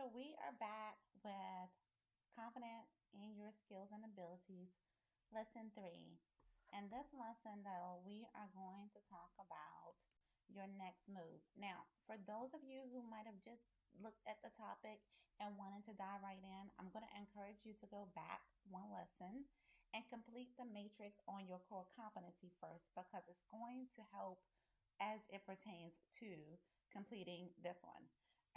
So we are back with confident in your skills and abilities, lesson 3. In this lesson, though, we are going to talk about your next move. Now, for those of you who might have just looked at the topic and wanted to dive right in, I'm going to encourage you to go back one lesson and complete the matrix on your core competency first because it's going to help as it pertains to completing this one.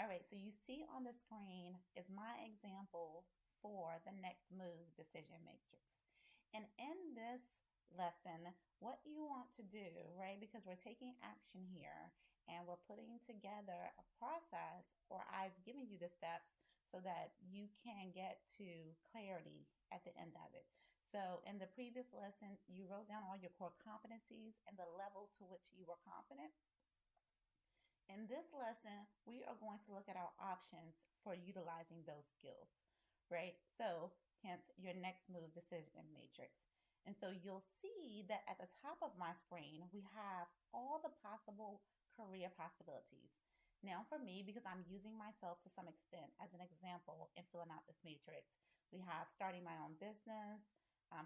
All right, so you see on the screen is my example for the next move decision matrix. And in this lesson, what you want to do, right, because we're taking action here and we're putting together a process, or I've given you the steps so that you can get to clarity at the end of it. So, in the previous lesson, you wrote down all your core competencies and the level to which you were competent. In this lesson, we are going to look at our options for utilizing those skills, right? So, hence your next move decision matrix. And so you'll see that at the top of my screen, we have all the possible career possibilities. Now, for me, because I'm using myself to some extent as an example in filling out this matrix, we have starting my own business,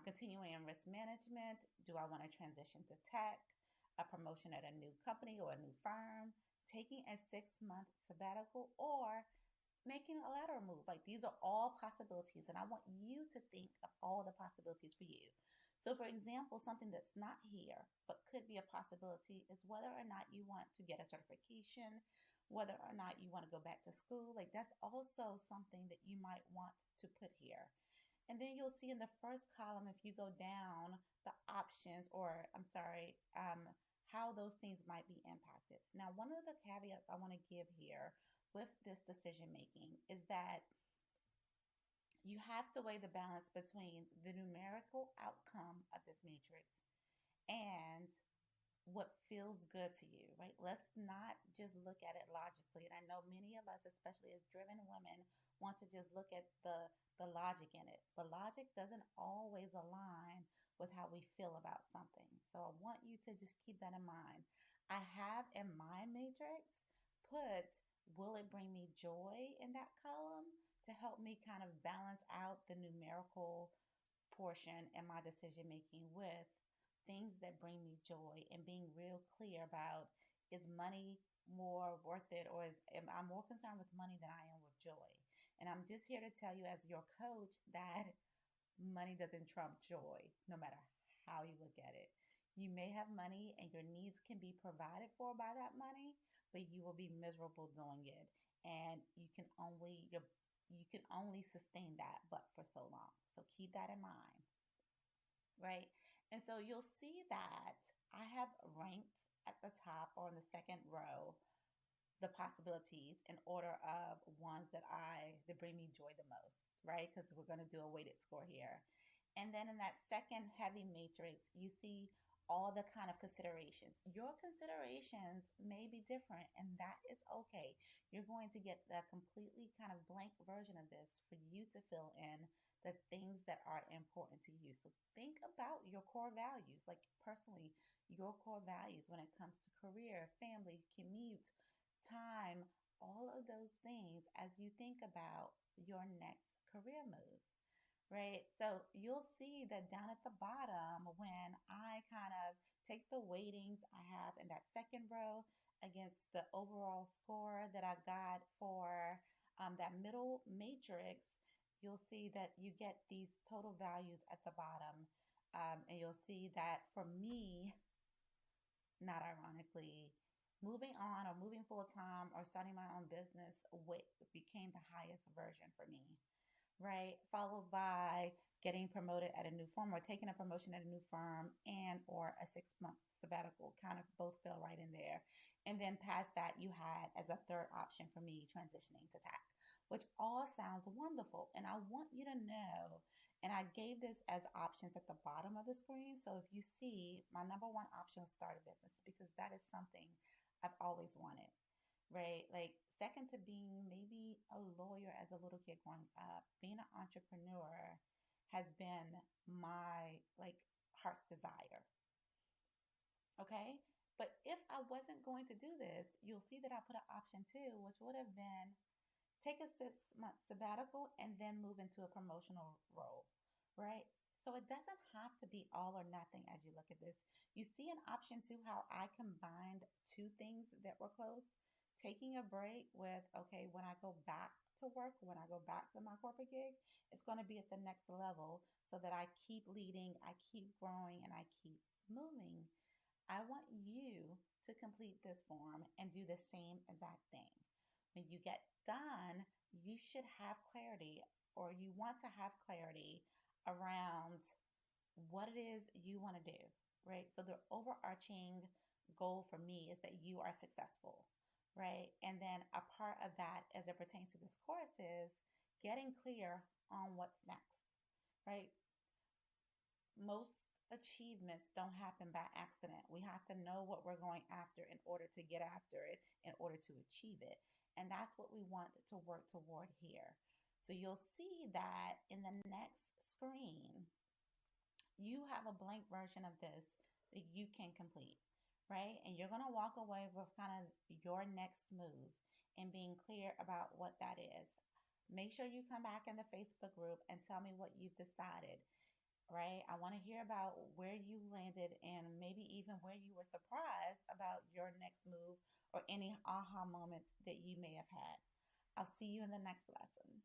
continuing in risk management. Do I want to transition to tech? A promotion at a new company or a new firm? Taking a 6 month sabbatical, or making a lateral move. Like these are all possibilities, and I want you to think of all the possibilities for you. So, for example, something that's not here but could be a possibility is whether or not you want to get a certification, whether or not you want to go back to school. Like that's also something that you might want to put here. And then you'll see in the first column, if you go down, the options, or I'm sorry, how those things might be impacted. Now, one of the caveats I want to give here with this decision making is that you have to weigh the balance between the numerical outcome of this matrix and what feels good to you, right? Let's not just look at it logically. And I know many of us, especially as driven women, want to just look at the logic in it. But logic doesn't always align with how we feel about something. So I want you to just keep that in mind. I have in my matrix put, will it bring me joy in that column to help me kind of balance out the numerical portion in my decision making with things that bring me joy and being real clear about, is money more worth it, or am I more concerned with money than I am with joy? And I'm just here to tell you as your coach that money doesn't trump joy no matter how you look at it. You may have money and your needs can be provided for by that money, but you will be miserable doing it, and you can only sustain that but for so long. So keep that in mind, right? And so you'll see that I have ranked at the top or in the second row the possibilities in order of ones that bring me joy the most, right? Because we're going to do a weighted score here. And then in that second heavy matrix, you see all the kind of considerations. Your considerations may be different, and that is okay. You're going to get a completely kind of blank version of this for you to fill in the things that are important to you. So think about your core values, like personally, your core values when it comes to career, family, commute, time, all of those things as you think about your next career move, right? So you'll see that down at the bottom, when I kind of take the weightings I have in that second row against the overall score that I got for that middle matrix, you'll see that you get these total values at the bottom. And you'll see that for me, not ironically, moving on or moving full time or starting my own business became the highest version for me, right? Followed by getting promoted at a new firm or taking a promotion at a new firm and or a 6 month sabbatical, kind of both fell right in there. And then past that, you had as a third option for me transitioning to tax, which all sounds wonderful. And I want you to know, and I gave this as options at the bottom of the screen. So if you see, my number one option was start a business because that is something I've always wanted, right? Like second to being maybe a lawyer as a little kid growing up, being an entrepreneur has been my like heart's desire. Okay. But if I wasn't going to do this, you'll see that I put an option two, which would have been take a 6 month sabbatical, and then move into a promotional role, right? So it doesn't have to be all or nothing as you look at this. You see an option too how I combined two things that were close. Taking a break with, okay, when I go back to work, when I go back to my corporate gig, it's going to be at the next level so that I keep leading, I keep growing, and I keep moving. I want you to complete this form and do the same exact thing. When you get done, you should have clarity, or you want to have clarity around what it is you want to do, right? So the overarching goal for me is that you are successful, right? And then a part of that as it pertains to this course is getting clear on what's next, right? Most achievements don't happen by accident. We have to know what we're going after in order to get after it, in order to achieve it. And that's what we want to work toward here. So you'll see that in the next screen, you have a blank version of this that you can complete, right? And you're going to walk away with kind of your next move and being clear about what that is. Make sure you come back in the Facebook group and tell me what you've decided, right? I want to hear about where you landed and maybe even where you were surprised about your next move or any aha moments that you may have had. I'll see you in the next lesson.